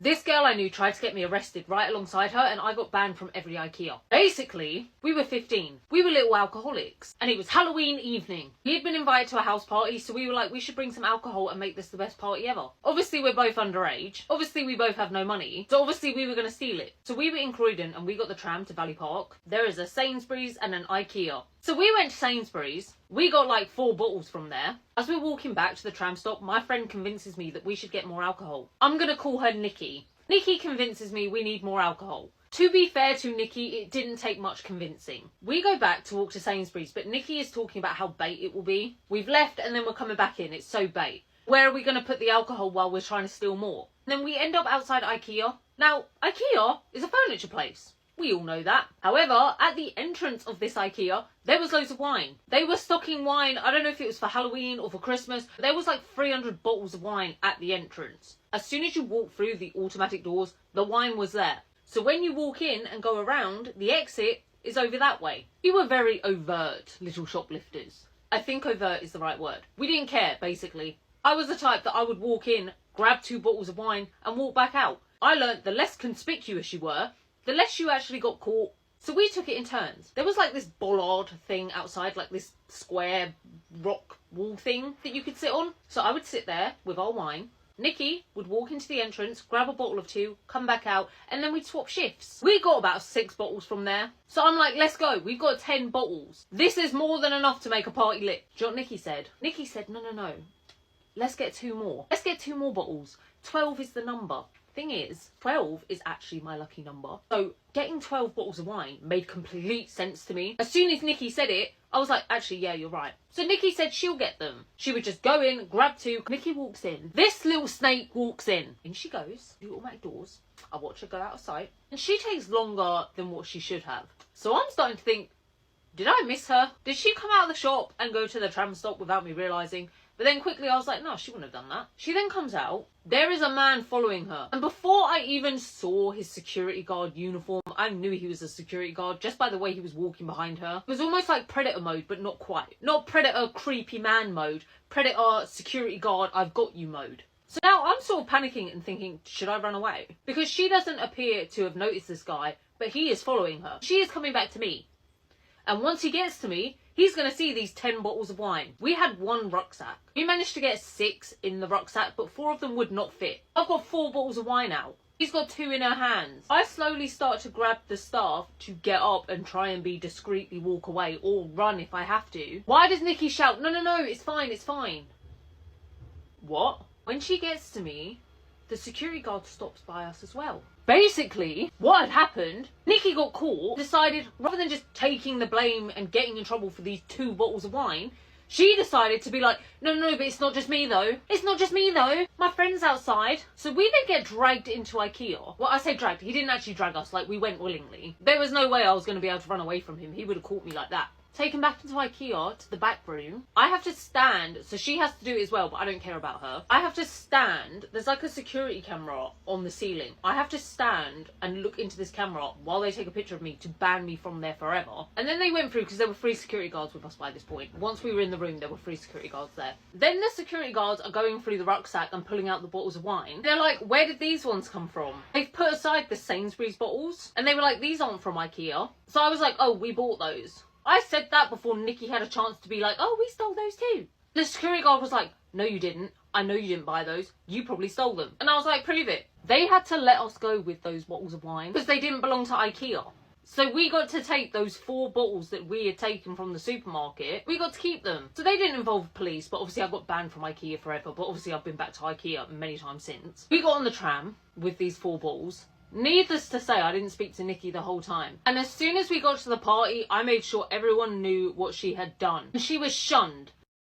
This girl I knew tried to get me arrested right alongside her, and I got banned from every IKEA. Basically, we were 15. We were little alcoholics, and it was Halloween evening. We had been invited to a house party, so we were like, we should bring some alcohol and make this the best party ever. Obviously, we're both underage. Obviously, we both have no money. So obviously, we were going to steal it. So we were in Croydon, and we got the tram to Valley Park. There is a Sainsbury's and an IKEA. So we went to Sainsbury's. We got like 4 bottles from there. As we're walking back to the tram stop, my friend convinces me that we should get more alcohol. I'm going to call her Nikki. Nikki convinces me we need more alcohol. To be fair to Nikki, it didn't take much convincing. We go back to walk to Sainsbury's, but Nikki is talking about how bait it will be. We've left and then we're coming back in. It's so bait. Where are we going to put the alcohol while we're trying to steal more? And then we end up outside IKEA. Now, IKEA is a furniture place. We all know that. However, at the entrance of this IKEA, there was loads of wine. They were stocking wine. I don't know if it was for Halloween or for Christmas. There was like 300 bottles of wine at the entrance. As soon as you walk through the automatic doors, the wine was there. So when you walk in and go around, the exit is over that way. We were very overt little shoplifters. I think overt is the right word. We didn't care, basically. I was the type that I would walk in, grab 2 bottles of wine and walk back out. I learnt the less conspicuous you were, the less you actually got caught. So we took it in turns. There was like this bollard thing outside, like this square rock wall thing that you could sit on. So I would sit there with our wine. Nikki would walk into the entrance, grab a bottle of 2, come back out, and then we'd swap shifts. We got about 6 bottles from there. So I'm like, let's go. We've got 10 bottles. This is more than enough to make a party lit. Do you know what Nikki said? Nikki said, no. Let's get 2 more. Let's get 2 more bottles. 12 is the number. Thing is, 12 is actually my lucky number. So getting 12 bottles of wine made complete sense to me. As soon as Nikki said it, I was like, actually, yeah, you're right. So Nikki said she'll get them. She would just go in, grab 2. Nikki walks in. This little snake walks in. In she goes, through automatic doors. I watch her go out of sight. And she takes longer than what she should have. So I'm starting to think, did I miss her? Did she come out of the shop and go to the tram stop without me realising? But then quickly I was like, no, she wouldn't have done that. She then comes out. There is a man following her. And before I even saw his security guard uniform, I knew he was a security guard just by the way he was walking behind her. It was almost like Predator mode, but not quite. Not Predator creepy man mode. Predator security guard I've got you mode. So now I'm sort of panicking and thinking, should I run away? Because she doesn't appear to have noticed this guy, but he is following her. She is coming back to me. And once he gets to me, he's going to see these 10 bottles of wine. We had 1 rucksack. We managed to get 6 in the rucksack, but 4 of them would not fit. I've got 4 bottles of wine out. She's got 2 in her hands. I slowly start to grab the staff to get up and try and be discreetly walk away or run if I have to. Why does Nikki shout, no, it's fine, it's fine? What? When she gets to me, the security guard stops by us as well. Basically, what had happened, Nikki got caught, decided rather than just taking the blame and getting in trouble for these 2 bottles of wine, she decided to be like, no, but it's not just me though. It's not just me though. My friend's outside. So we then get dragged into IKEA. Well, I say dragged. He didn't actually drag us. Like, we went willingly. There was no way I was going to be able to run away from him. He would have caught me like that. Taken back into IKEA to the back room. I have to stand, so she has to do it as well, but I don't care about her. I have to stand, there's like a security camera on the ceiling. I have to stand and look into this camera while they take a picture of me to ban me from there forever. And then they went through, because there were 3 security guards with us by this point. Once we were in the room, there were 3 security guards there. Then the security guards are going through the rucksack and pulling out the bottles of wine. They're like, where did these ones come from? They've put aside the Sainsbury's bottles, and they were like, these aren't from IKEA. So I was like, oh, we bought those. I said that before Nikki had a chance to be like, oh, we stole those too. The security guard was like, no, you didn't. I know you didn't buy those. You probably stole them. And I was like, prove it. They had to let us go with those bottles of wine because they didn't belong to IKEA. So we got to take those 4 bottles that we had taken from the supermarket. We got to keep them. So they didn't involve police, but obviously I got banned from IKEA forever. But obviously I've been back to IKEA many times since. We got on the tram with these 4 bottles. Needless to say, I didn't speak to Nikki the whole time. And as soon as we got to the party, I made sure everyone knew what she had done. And she was shunned.